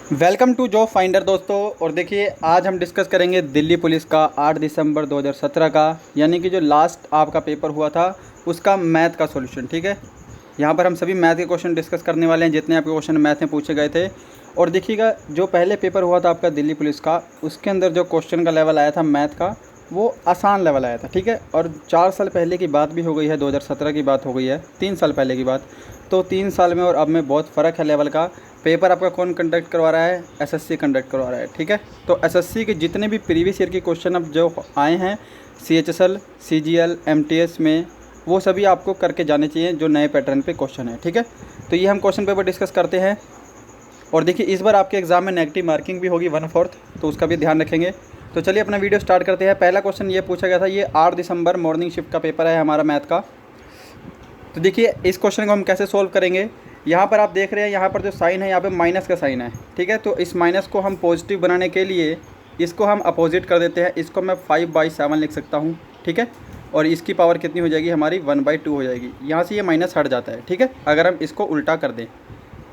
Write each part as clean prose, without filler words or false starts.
Welcome to job finder दोस्तों। और देखिए आज हम डिस्कस करेंगे दिल्ली पुलिस का 8 दिसंबर 2017 का, यानी कि जो लास्ट आपका पेपर हुआ था उसका मैथ का सॉल्यूशन। ठीक है, यहाँ पर हम सभी मैथ के क्वेश्चन डिस्कस करने वाले हैं, जितने आपके क्वेश्चन मैथ में पूछे गए थे। और देखिएगा जो पहले पेपर हुआ था आपका दिल्ली पुलिस का, उसके अंदर जो क्वेश्चन का लेवल आया था मैथ का, वो आसान लेवल आया था। ठीक है, और 4 साल पहले की बात भी हो गई है, 2017 की बात हो गई है, 3 साल पहले की बात। तो 3 साल में और अब में बहुत फ़र्क है लेवल का। पेपर आपका कौन कंडक्ट करवा रहा है? एसएससी कंडक्ट करवा रहा है। ठीक है, तो एसएससी के जितने भी प्रीवियस ईयर के क्वेश्चन अब जो आए हैं सीएचएसएल, सीजीएल, एमटीएस में, वो सभी आपको करके जाने चाहिए जो नए पैटर्न पे क्वेश्चन है। ठीक है, तो ये हम क्वेश्चन पेपर डिस्कस करते हैं। और देखिए इस बार आपके एग्ज़ाम में नेगेटिव मार्किंग भी होगी 1/4, तो उसका भी ध्यान रखेंगे। तो चलिए अपना वीडियो स्टार्ट करते हैं। पहला क्वेश्चन ये पूछा गया था, ये 8 दिसंबर मॉर्निंग शिफ्ट का पेपर है हमारा मैथ का। तो देखिए इस क्वेश्चन को हम कैसे सोल्व करेंगे। यहाँ पर आप देख रहे हैं, यहाँ पर जो साइन है यहाँ पे माइनस का साइन है। ठीक है, तो इस माइनस को हम पॉजिटिव बनाने के लिए इसको हम अपोजिट कर देते हैं। इसको मैं 5/7 लिख सकता हूँ। ठीक है, और इसकी पावर कितनी हो जाएगी हमारी? 1/2 हो जाएगी। यहाँ से ये माइनस हट जाता है। ठीक है, अगर हम इसको उल्टा कर दें।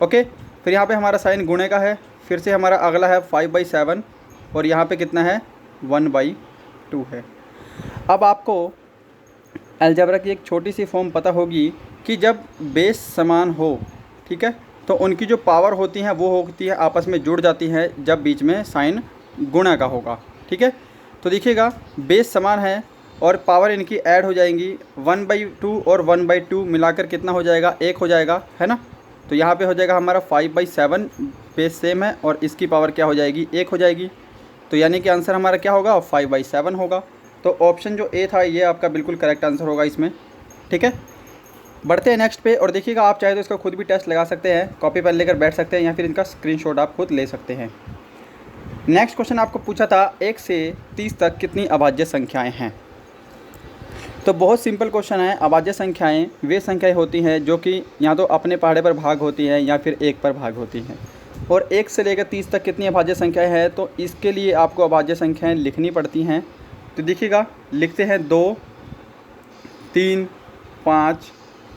ओके, फिर यहाँ पे हमारा साइन गुणे का है, फिर से हमारा अगला है 5/7 और यहाँ पे कितना है? 1/2 है। अब आपको अलजेब्रा की एक छोटी सी फॉर्म पता होगी कि जब बेस समान हो, ठीक है, तो उनकी जो पावर होती हैं वो होती है आपस में जुड़ जाती हैं जब बीच में साइन गुणा का होगा। ठीक है, तो देखिएगा बेस समान है और पावर इनकी ऐड हो जाएंगी। 1/2 और 1/2 मिलाकर कितना हो जाएगा? 1 हो जाएगा, है ना। तो यहाँ पे हो जाएगा हमारा 5/7, बेस सेम है और इसकी पावर क्या हो जाएगी? 1 हो जाएगी। तो यानी कि आंसर हमारा क्या होगा? 5/7 होगा। तो ऑप्शन जो ए था ये आपका बिल्कुल करेक्ट आंसर होगा इसमें। ठीक है, बढ़ते हैं नेक्स्ट पे। और देखिएगा आप चाहे तो इसका खुद भी टेस्ट लगा सकते हैं, कॉपी पेन लेकर बैठ सकते हैं या फिर इनका स्क्रीनशॉट आप खुद ले सकते हैं। नेक्स्ट क्वेश्चन आपको पूछा था 1 से 30 तक कितनी अभाज्य संख्याएं हैं। तो बहुत सिंपल क्वेश्चन है। अभाज्य संख्याएं वे संख्याएं होती हैं जो कि या तो अपने पहाड़े पर भाग होती हैं या फिर एक पर भाग होती हैं। और 1 से लेकर 30 तक कितनी अभाज्य संख्याएं हैं, तो इसके लिए आपको अभाज्य संख्याएं लिखनी पड़ती हैं। तो देखिएगा लिखते हैं 2, 3, 5,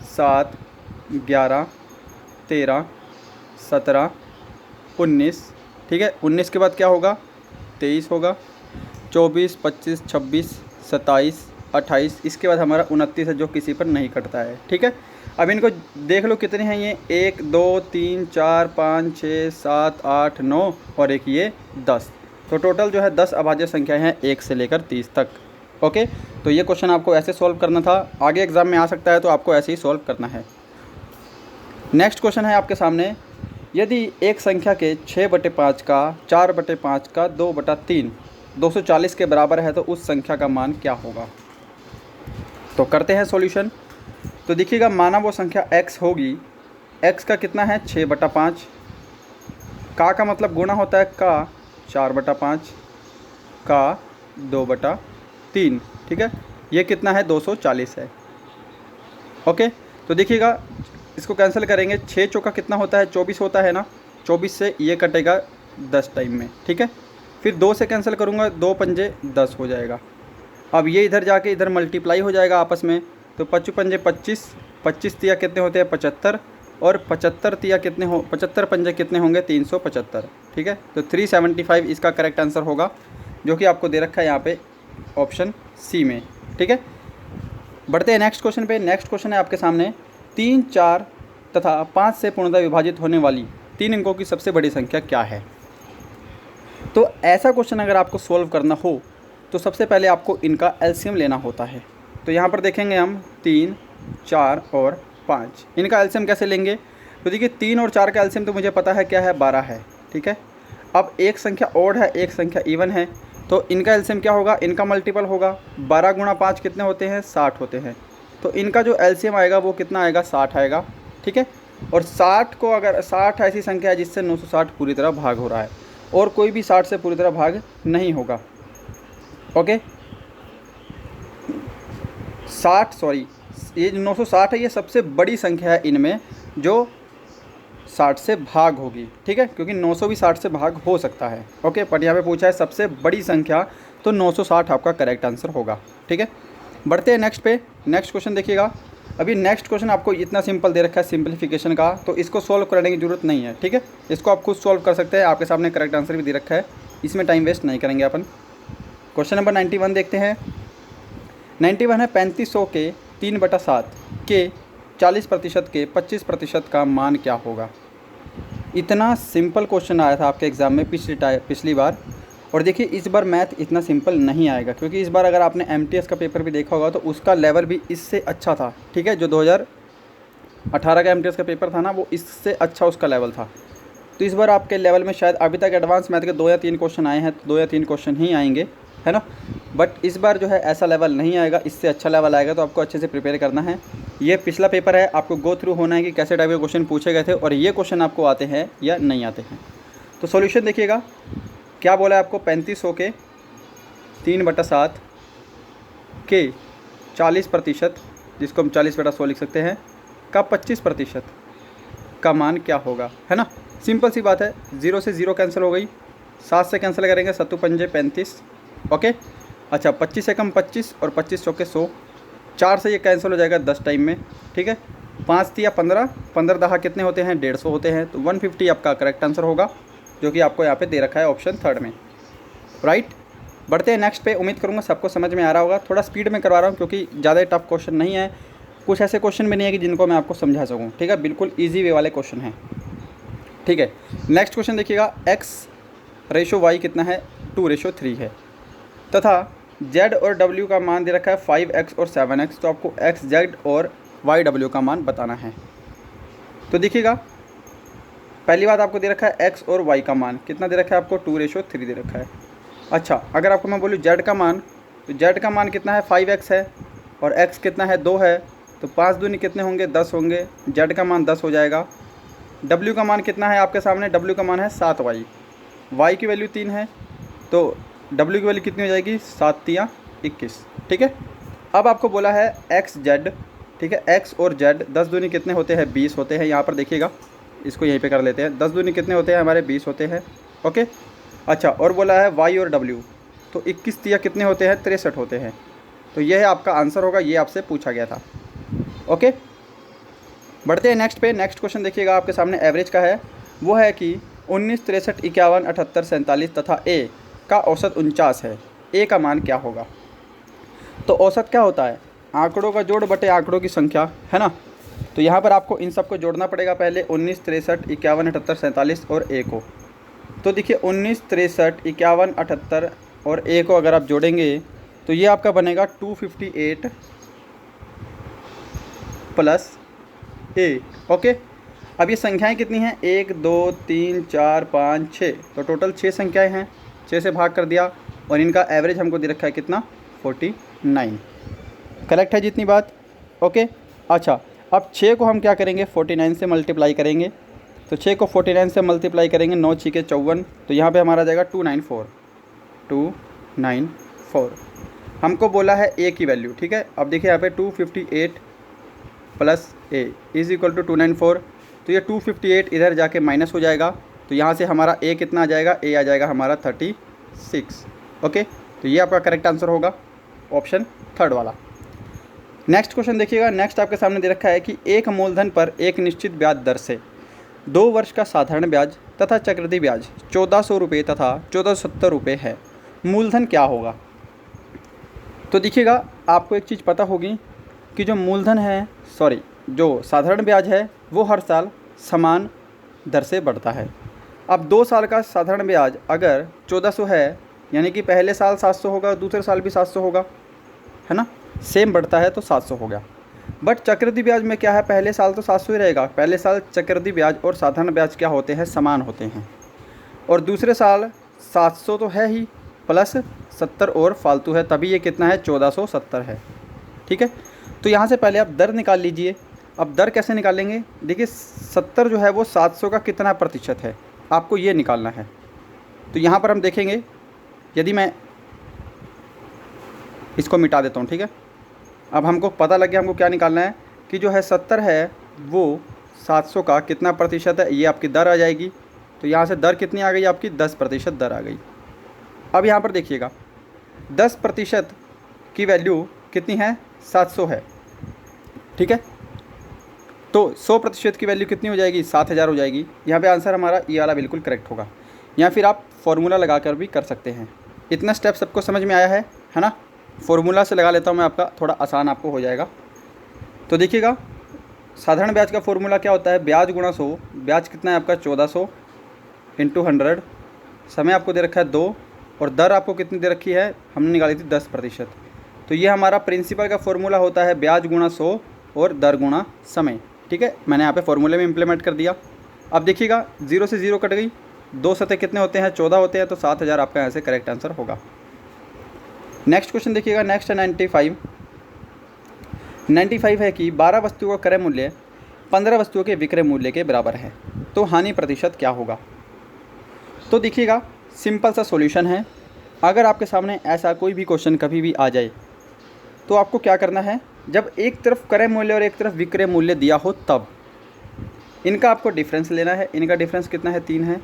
7, 11, 13, 17, 19। ठीक है, 19 के बाद क्या होगा? 23 होगा, 24, 25, 26, 27, 28। इसके बाद हमारा 29 है जो किसी पर नहीं कटता है। ठीक है, अब इनको देख लो कितने हैं ये? 1, 2, 3, 4, 5, 6, 7, 8, 9 और एक ये 10। तो टोटल जो है 10 अभाज्य संख्याएं हैं 1 से लेकर 30 तक। ओके, तो ये क्वेश्चन आपको ऐसे सॉल्व करना था, आगे एग्जाम में आ सकता है तो आपको ऐसे ही सॉल्व करना है। नेक्स्ट क्वेश्चन है आपके सामने, यदि एक संख्या के 6/5 का, 4/5 का, 2/3 240 के बराबर है तो उस संख्या का मान क्या होगा। तो करते हैं सॉल्यूशन। तो देखिएगा माना वो संख्या x होगी, x का कितना है? 6/5। का मतलब गुणा होता है का, 4/5 का 2/3। ठीक है, ये कितना है? 240 है। ओके, तो देखिएगा इसको कैंसिल करेंगे। 6 चौका कितना होता है? 24 होता है ना। 24 से ये कटेगा 10 टाइम में। ठीक है, फिर 2 से कैंसिल करूँगा, 2 पंजे 10 हो जाएगा। अब ये इधर जाके इधर मल्टीप्लाई हो जाएगा आपस में। तो 5 पंजे 25, 25 तिया कितने होते हैं? 75, और 75 तिया कितने 75 पंजे कितने होंगे? 375। ठीक है, तो 375 इसका करेक्ट आंसर होगा, जो कि आपको दे रखा है यहाँ पे ऑप्शन सी में। ठीक है, बढ़ते हैं नेक्स्ट क्वेश्चन पे। नेक्स्ट क्वेश्चन है आपके सामने, 3, 4 तथा 5 से पूर्णतः विभाजित होने वाली 3 अंकों की सबसे बड़ी संख्या क्या है। तो ऐसा क्वेश्चन अगर आपको सोल्व करना हो तो सबसे पहले आपको इनका एलसीएम लेना होता है। तो यहाँ पर देखेंगे हम 3, 4 और 5, इनका एलसीएम कैसे लेंगे। तो देखिए 3 और 4 का एलसीएम तो मुझे पता है क्या है? 12 है। ठीक है, अब एक संख्या ऑड है, एक संख्या इवन है, तो इनका एलसीएम क्या होगा? इनका मल्टीपल होगा। 12 गुणा 5 कितने होते हैं? 60 होते हैं। तो इनका जो एलसीएम आएगा वो कितना आएगा? 60 आएगा। ठीक है, और 60 को अगर 60 ऐसी संख्या है जिससे 960 पूरी तरह भाग हो रहा है, और कोई भी 60 से पूरी तरह भाग नहीं होगा। ओके, 60 सॉरी ये 960 है, ये सबसे बड़ी संख्या है इनमें जो 60 से भाग होगी। ठीक है, क्योंकि 900 भी 60 से भाग हो सकता है। ओके, पर यहाँ पे पूछा है सबसे बड़ी संख्या, तो 960 आपका करेक्ट आंसर होगा। ठीक है, बढ़ते हैं नेक्स्ट पे। नेक्स्ट क्वेश्चन देखिएगा, अभी नेक्स्ट क्वेश्चन आपको इतना सिंपल दे रखा है सिंपलीफिकेशन का, तो इसको सॉल्व करने की ज़रूरत नहीं है, ठीक है। इसको आप खुद सॉल्व कर सकते हैं, आपके सामने करेक्ट आंसर भी दे रखा है, इसमें टाइम वेस्ट नहीं करेंगे अपन। क्वेश्चन नंबर 91 देखते हैं। 91 है 3500 के 3/7 के 40% के 25% का मान क्या होगा। इतना सिंपल क्वेश्चन आया था आपके एग्ज़ाम में पिछली बार, और देखिए इस बार मैथ इतना सिंपल नहीं आएगा, क्योंकि इस बार अगर आपने MTS का पेपर भी देखा होगा तो उसका लेवल भी इससे अच्छा था, ठीक है। जो 2018 का MTS का पेपर था ना, वो इससे अच्छा उसका लेवल था। तो इस बार आपके लेवल में शायद अभी तक एडवांस मैथ के 2 या 3 क्वेश्चन आए हैं, तो 2 या 3 क्वेश्चन ही आएंगे, है ना। बट इस बार जो है ऐसा लेवल नहीं आएगा, इससे अच्छा लेवल आएगा, तो आपको अच्छे से प्रिपेयर करना है। ये पिछला पेपर है, आपको गो थ्रू होना है कि कैसे टाइप के क्वेश्चन पूछे गए थे और ये क्वेश्चन आपको आते हैं या नहीं आते हैं। तो सॉल्यूशन देखिएगा, क्या बोला है आपको, 3500 के 3/7 के 40%, जिसको हम 40/100 लिख सकते हैं, का 25% का मान क्या होगा, है ना। सिंपल सी बात है, 0 से 0 कैंसिल हो गई, 7 से कैंसिल करेंगे, 7 पंजे 35, ओके। अच्छा 25 से कम 25 और 25 चौके 100, 4 से ये कैंसिल हो जाएगा 10 टाइम में, ठीक है। 5 तिया 15, 15 दहा कितने होते हैं, 150 होते हैं, तो 150 आपका करेक्ट आंसर होगा, जो कि आपको यहाँ पे दे रखा है ऑप्शन 3 में, राइट। बढ़ते हैं नेक्स्ट पे। उम्मीद करूँगा सबको समझ में आ रहा होगा। थोड़ा स्पीड में करवा रहा हूँ क्योंकि ज़्यादा टफ क्वेश्चन नहीं है, कुछ ऐसे क्वेश्चन भी नहीं है कि जिनको मैं आपको समझा सकूँ, ठीक है। बिल्कुल ईजी वे वाले क्वेश्चन हैं, ठीक है। नेक्स्ट क्वेश्चन देखिएगा, x/y कितना है, 2/3 है, तथा z और w का मान दे रखा है 5x और 7x। तो आपको x, z और y, w का मान बताना है। तो देखिएगा, पहली बात आपको दे रखा है x और y का मान कितना दे रखा है, आपको 2/3 दे रखा है। अच्छा, अगर आपको मैं बोलूँ z का मान, तो z का मान कितना है, 5x है, और x कितना है, 2 है, तो 5 दूनी कितने होंगे, 10 होंगे, z का मान 10 हो जाएगा। w का मान कितना है आपके सामने, w का मान है 7y, y की वैल्यू 3 है, तो w की वैल्यू कितनी हो जाएगी, 7 तिया 21, ठीक है। अब आपको बोला है x z, ठीक है, x और z 10 दूनी कितने होते हैं, 20 होते हैं। यहाँ पर देखिएगा, इसको यहीं पे कर लेते हैं, 10 दूनी कितने होते हैं हमारे, 20 होते हैं, ओके। अच्छा, और बोला है y और w, तो 21 तिया कितने होते हैं, 63 होते हैं। तो यह आपका आंसर होगा, ये आपसे पूछा गया था, ओके। बढ़ते हैं नेक्स्ट पे। नेक्स्ट क्वेश्चन देखिएगा, आपके सामने एवरेज का है, वो है कि 19, 63, 51, 78, 47 तथा a का औसत 49 है, a का मान क्या होगा। तो औसत क्या होता है, आंकड़ों का जोड़ बटे आंकड़ों की संख्या, है ना। तो यहाँ पर आपको इन सबको जोड़ना पड़ेगा पहले, 19, 63, 51, 78, 47 और a को। तो देखिए 19, 63, 51, 78 और a को अगर आप जोड़ेंगे तो ये आपका बनेगा 258 प्लस a, ओके। अब ये संख्याएं कितनी हैं, 1, 2, 3, 4, 5, 6, तो टोटल 6 संख्याएं हैं, 6 से भाग कर दिया, और इनका एवरेज हमको दे रखा है कितना, 49। करेक्ट है जितनी बात, ओके। अच्छा, अब 6 को हम क्या करेंगे, 49 से मल्टीप्लाई करेंगे, तो 6 को 49 से मल्टीप्लाई करेंगे, 9 6 54, तो यहाँ पे हमारा जाएगा 294। हमको बोला है a की वैल्यू, ठीक है। अब देखिए यहाँ पे 258 plus a is equal to 294, तो ये 258 इधर जाके माइनस हो जाएगा, तो यहाँ से हमारा a कितना आ जाएगा, a आ जाएगा हमारा 36, ओके। तो ये आपका करेक्ट आंसर होगा, ऑप्शन 3 वाला। नेक्स्ट क्वेश्चन देखिएगा, नेक्स्ट आपके सामने दे रखा है कि एक मूलधन पर एक निश्चित ब्याज दर से 2 वर्ष का साधारण ब्याज तथा चक्रवृद्धि ब्याज 1400 रुपये तथा 1470 रुपये है, मूलधन क्या होगा। तो देखिएगा, आपको एक चीज़ पता होगी कि जो मूलधन है, जो साधारण ब्याज है, वो हर साल समान दर से बढ़ता है। अब 2 साल का साधारण ब्याज अगर 1400 है, यानी कि पहले साल 700 होगा, दूसरे साल भी 700 होगा, है ना, सेम बढ़ता है तो 700 हो गया। बट चक्रवृद्धि ब्याज में क्या है, पहले साल तो 700 ही रहेगा, पहले साल चक्रवृद्धि ब्याज और साधारण ब्याज क्या होते हैं, समान होते हैं, और दूसरे साल 700 तो है ही, प्लस 70 और फालतू है, तभी ये कितना है, 1470 है, ठीक है। तो यहाँ से पहले आप दर निकाल लीजिए। अब दर कैसे निकालेंगे, देखिए 70 जो है वो 700 का कितना प्रतिशत है, आपको ये निकालना है। तो यहाँ पर हम देखेंगे, यदि मैं इसको मिटा देता हूँ, ठीक है। अब हमको पता लग गया हमको क्या निकालना है, कि जो है 70 है वो 700 का कितना प्रतिशत है, ये आपकी दर आ जाएगी। तो यहाँ से दर कितनी आ गई आपकी, 10% दर आ गई। अब यहाँ पर देखिएगा, 10% की वैल्यू कितनी है, 700 है, ठीक है। तो 100% की वैल्यू कितनी हो जाएगी, 7000 हो जाएगी। यहाँ पे आंसर हमारा ये वाला बिल्कुल करेक्ट होगा। या फिर आप फॉर्मूला लगा कर भी कर सकते हैं। इतना स्टेप सबको समझ में आया है ना। फॉर्मूला से लगा लेता हूँ मैं, आपका थोड़ा आसान आपको हो जाएगा। तो देखिएगा, साधारण ब्याज का फॉर्मूला क्या होता है, ब्याज गुणा 100। ब्याज कितना है आपका 1400 इंटू 100। समय आपको दे रखा है 2, और दर आपको कितनी दे रखी है, हमने निकाली थी 10%। तो ये हमारा प्रिंसिपल का फॉर्मूला होता है, ब्याज गुणा 100 और दर गुणा समय। ठीक है, मैंने यहाँ पे फॉर्मूले में इम्प्लीमेंट कर दिया। अब देखिएगा 0 से 0 कट गई, 2 सतह कितने होते हैं, 14 होते हैं। तो 7000 आपका यहाँ से करेक्ट आंसर होगा। नेक्स्ट क्वेश्चन देखिएगा, नेक्स्ट है 95 है कि 12 वस्तुओं का क्रय मूल्य 15 वस्तुओं के विक्रय मूल्य के बराबर है, तो हानि प्रतिशत क्या होगा। तो देखिएगा, सिंपल सा सॉल्यूशन है। अगर आपके सामने ऐसा कोई भी क्वेश्चन कभी भी आ जाए, तो आपको क्या करना है, जब एक तरफ क्रय मूल्य और एक तरफ विक्रय मूल्य दिया हो, तब इनका आपको डिफरेंस लेना है। इनका डिफरेंस कितना है, 3 है।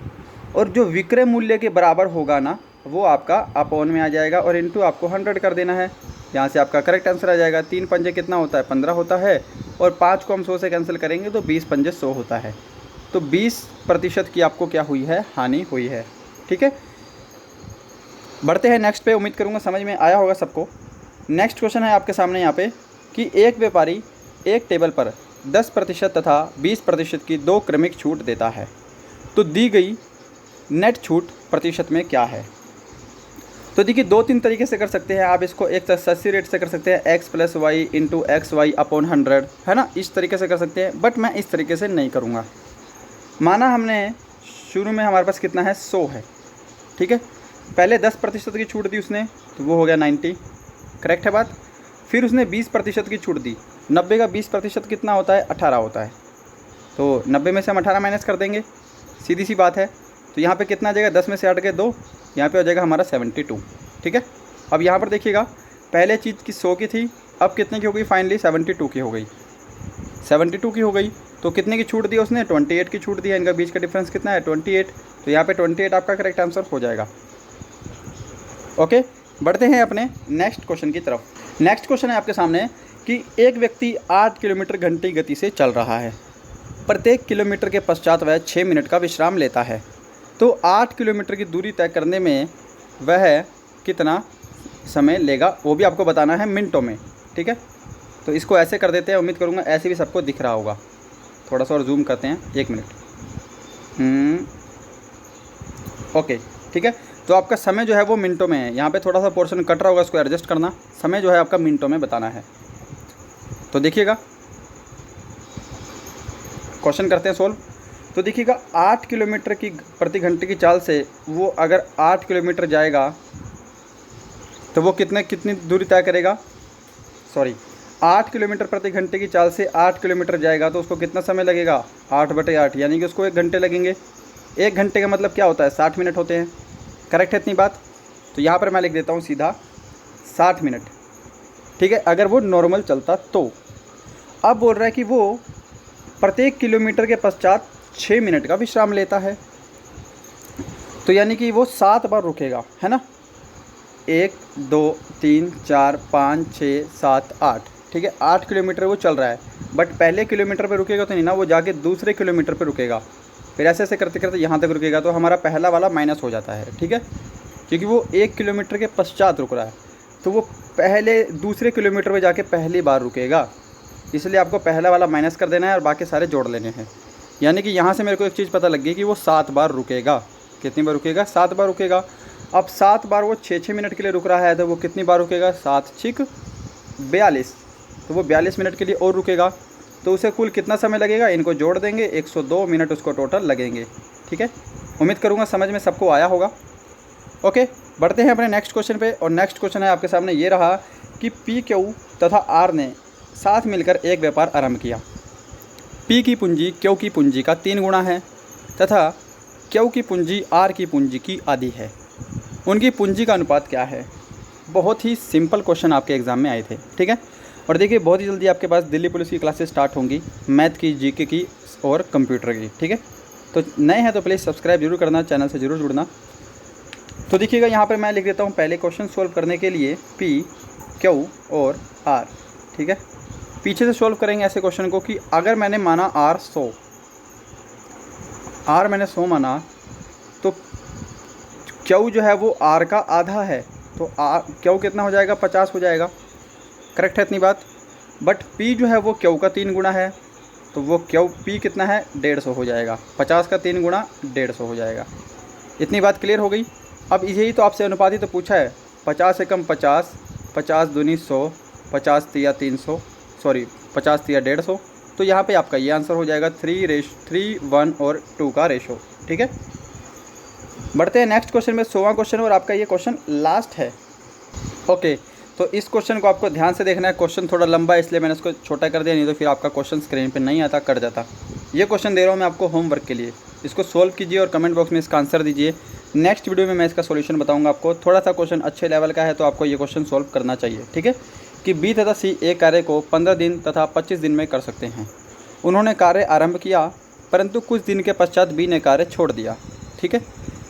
और जो विक्रय मूल्य के बराबर होगा ना, वो आपका अपॉन में आ जाएगा, और इनटू आपको 100 कर देना है। यहाँ से आपका करेक्ट आंसर आ जाएगा। 3 पंजे कितना होता है, 15 होता है, और 5 को हम 100 से कैंसिल करेंगे तो 20 पंजे 100 होता है। तो 20% की आपको क्या हुई है, हानि हुई है। ठीक है, बढ़ते हैं नेक्स्ट पे। उम्मीद करूँगा समझ में आया होगा सबको। नेक्स्ट क्वेश्चन है आपके सामने यहाँ पे कि एक व्यापारी एक टेबल पर 10% तथा 20% की 2 क्रमिक छूट देता है, तो दी गई नेट छूट प्रतिशत में क्या है। तो देखिए, 2-3 तरीके से कर सकते हैं आप इसको। एक सस्सी रेट से कर सकते हैं, x + y into XY upon 100, है ना, इस तरीके से कर सकते हैं। बट मैं इस तरीके से नहीं करूँगा। माना हमने शुरू में हमारे पास कितना है, 100 है। ठीक है, पहले 10% की छूट दी उसने, तो वो हो गया 90, करेक्ट है बात। फिर उसने 20% की छूट दी। 90 का 20% कितना होता है, 18 होता है। तो 90 में से हम 18 माइनस कर देंगे, सीधी सी बात है। तो यहाँ पे कितना आ जाएगा, 10 में से हट के 2, यहाँ पे हो जाएगा हमारा 72। ठीक है, अब यहाँ पर देखिएगा, पहले चीज़ की 100 की थी, अब कितने की हो गई, फाइनली 72 की हो गई। 72 की हो गई, तो कितने की छूट दी उसने, 28 की छूट दी है। इनका बीच का डिफरेंस कितना है, 28। तो यहाँ पे 28 आपका करेक्ट आंसर हो जाएगा। ओके, बढ़ते हैं अपने नेक्स्ट क्वेश्चन की तरफ। नेक्स्ट क्वेश्चन है आपके सामने कि एक व्यक्ति 8 किलोमीटर घंटे की गति से चल रहा है। प्रत्येक किलोमीटर के पश्चात वह 6 मिनट का विश्राम लेता है, तो 8 किलोमीटर की दूरी तय करने में वह कितना समय लेगा, वो भी आपको बताना है मिनटों में। ठीक है, तो इसको ऐसे कर देते हैं। उम्मीद करूँगा ऐसे भी सबको दिख रहा होगा। थोड़ा सा और जूम करते हैं, 1 मिनट। ओके, ठीक है, तो आपका समय जो है वो मिनटों में है। यहाँ पे थोड़ा सा पोर्शन कट रहा होगा, इसको एडजस्ट करना। समय जो है आपका मिनटों में बताना है। तो देखिएगा, क्वेश्चन करते हैं सोल्व। तो देखिएगा, 8 किलोमीटर की प्रति घंटे की चाल से वो अगर 8 किलोमीटर जाएगा, तो वो कितनी दूरी तय करेगा, 8 किलोमीटर प्रति घंटे की चाल से 8 किलोमीटर जाएगा, तो उसको कितना समय लगेगा, 8/8, यानी कि उसको 1 घंटे लगेंगे। 1 घंटे का मतलब क्या होता है, 60 मिनट होते हैं। करेक्ट है इतनी बात। तो यहाँ पर मैं लिख देता हूँ सीधा 60 मिनट। ठीक है, अगर वो नॉर्मल चलता तो। अब बोल रहा है कि वो प्रत्येक किलोमीटर के पश्चात 6 मिनट का विश्राम लेता है, तो यानी कि वो 7 बार रुकेगा, है ना। 1 2 3 4 5 6 7 8। ठीक है, 8 किलोमीटर वो चल रहा है, बट पहले किलोमीटर पे रुकेगा तो नहीं ना, वो जाके दूसरे किलोमीटर पे रुकेगा। फिर ऐसे ऐसे करते करते यहाँ तक रुकेगा, तो हमारा पहला वाला माइनस हो जाता है। ठीक है, क्योंकि वो 1 किलोमीटर के पश्चात रुक रहा है, तो वो पहले दूसरे किलोमीटर पे जाके पहली बार रुकेगा। इसलिए आपको पहला वाला माइनस कर देना है और बाकी सारे जोड़ लेने हैं। यानी कि यहाँ से मेरे को एक चीज़ पता लग गई कि वो 7 बार रुकेगा। कितनी बार रुकेगा, 7 बार रुकेगा। अब 7 बार वो 6-6 मिनट के लिए रुक रहा है, तो वो कितनी बार रुकेगा, 7×6 42। तो वो 42 मिनट के लिए और रुकेगा, तो उसे कुल कितना समय लगेगा, इनको जोड़ देंगे, 102 मिनट उसको टोटल लगेंगे। ठीक है, उम्मीद करूँगा समझ में सबको आया होगा। ओके, बढ़ते हैं अपने नेक्स्ट क्वेश्चन पे। और नेक्स्ट क्वेश्चन है आपके सामने ये रहा कि PQ तथा R ने साथ मिलकर एक व्यापार आरंभ किया। P की पूंजी Q की पूंजी का 3 गुना है तथा Q की पूंजी R की पूंजी की आधी है। उनकी पूंजी का अनुपात क्या है। बहुत ही सिंपल क्वेश्चन आपके एग्ज़ाम में आए थे। ठीक है, और देखिए बहुत ही जल्दी आपके पास दिल्ली पुलिस की क्लासेस स्टार्ट होंगी, मैथ की, GK की और कंप्यूटर की। ठीक है, तो नए हैं तो प्लीज़ सब्सक्राइब जरूर करना, चैनल से ज़रूर जुड़ना। तो देखिएगा, यहाँ पर मैं लिख देता हूँ पहले क्वेश्चन सोल्व करने के लिए P, Q और R। ठीक है, पीछे से सॉल्व करेंगे ऐसे क्वेश्चन को कि अगर मैंने माना R 100, R मैंने 100 माना, तो Q जो है वो R का आधा है, तो Q कितना हो जाएगा, 50 हो जाएगा। करेक्ट है इतनी बात। बट P जो है वो Q का 3 गुना है, तो वो P कितना है, 150 हो जाएगा। 50 का 3 गुना 150 हो जाएगा। इतनी बात क्लियर हो गई। अब यही तो आपसे अनुपाती तो पूछा है, 50 से कम 50, 50 दूनी 100, 50 तिया 300, सॉरी 50 तिया 150, तो यहाँ पे आपका ये आंसर हो जाएगा 3, 1 और 2 का रेशो। ठीक है, बढ़ते हैं नेक्स्ट क्वेश्चन में। 100वां क्वेश्चन और आपका ये क्वेश्चन लास्ट है। ओके, तो इस क्वेश्चन को आपको ध्यान से देखना है। क्वेश्चन थोड़ा लंबा है इसलिए मैंने इसको छोटा कर दिया, नहीं तो फिर आपका क्वेश्चन स्क्रीन पे नहीं आता, कट जाता। ये क्वेश्चन दे रहा हूँ मैं आपको होमवर्क के लिए, इसको सोल्व कीजिए और कमेंट बॉक्स में इसका आंसर दीजिए। नेक्स्ट वीडियो में मैं इसका सॉल्यूशन बताऊंगा आपको। थोड़ा सा क्वेश्चन अच्छे लेवल का है तो आपको ये क्वेश्चन सोल्व करना चाहिए। ठीक है, कि बी तथा सी एक कार्य को 15 दिन तथा 25 दिन में कर सकते हैं। उन्होंने कार्य आरंभ किया, परंतु कुछ दिन के पश्चात बी ने कार्य छोड़ दिया। ठीक है,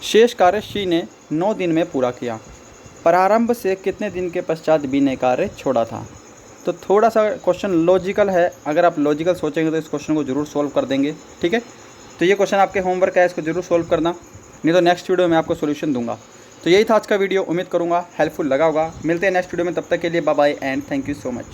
शेष कार्य सी ने 9 दिन में पूरा किया। प्रारंभ से कितने दिन के पश्चात बी ने कार्य छोड़ा था। तो थोड़ा सा क्वेश्चन लॉजिकल है, अगर आप लॉजिकल सोचेंगे तो इस क्वेश्चन को जरूर सोल्व कर देंगे। ठीक है, तो ये क्वेश्चन आपके होमवर्क है, इसको जरूर सोल्व करना, नहीं तो नेक्स्ट वीडियो में आपको सोल्यूशन दूंगा। तो यही था आज का वीडियो, उम्मीद करूँगा हेल्पफुल लगा होगा। मिलते हैं नेक्स्ट वीडियो में, तब तक के लिए bye bye and thank you so much.